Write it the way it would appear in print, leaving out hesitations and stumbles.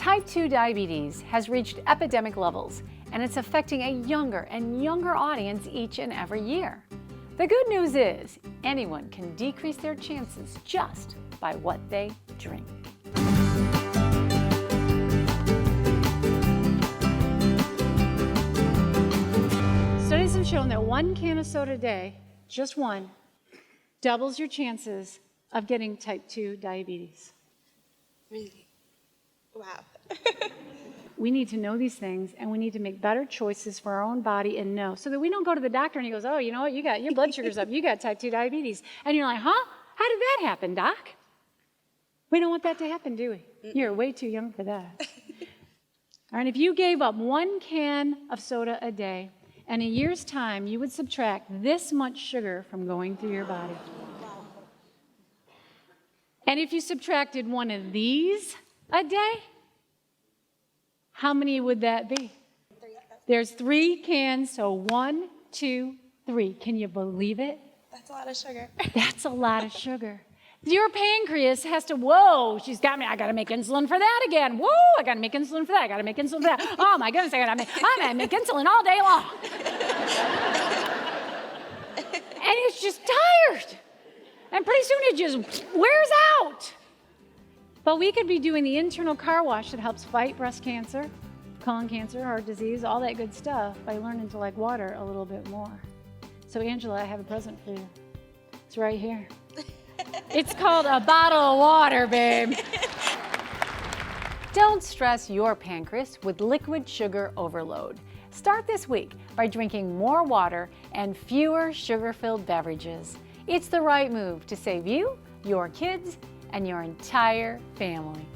Type 2 diabetes has reached epidemic levels, and it's affecting a younger and younger audience each and every year. The good news is anyone can decrease their chances just by what they drink. Studies have shown that 1 can of soda a day, just one, doubles your chances of getting type 2 diabetes. Really? Wow. We need to know these things, and we need to make better choices for our own body and know, so that we don't go to the doctor and he goes, oh, you know what, you got your blood sugar's up, you got type 2 diabetes. And you're like, huh? How did that happen, doc? We don't want that to happen, do we? You're way too young for that. All right, if you gave up 1 can of soda a day, in a year's time, you would subtract this much sugar from going through your body. And if you subtracted 1 of these a day, how many would that be? There's 3 cans, so 1, 2, 3. Can you believe it? That's a lot of sugar. That's a lot of sugar. Your pancreas has to, whoa, she's got me, I gotta make insulin for that again. Whoa, I gotta make insulin for that, I gotta make insulin for that. Oh my goodness, I'm gonna make insulin all day long. And it's just tired. And pretty soon it just wears out. But we could be doing the internal car wash that helps fight breast cancer, colon cancer, heart disease, all that good stuff by learning to like water a little bit more. So Angela, I have a present for you. It's right here. It's called a bottle of water, babe. Don't stress your pancreas with liquid sugar overload. Start this week by drinking more water and fewer sugar-filled beverages. It's the right move to save you, your kids, and your entire family.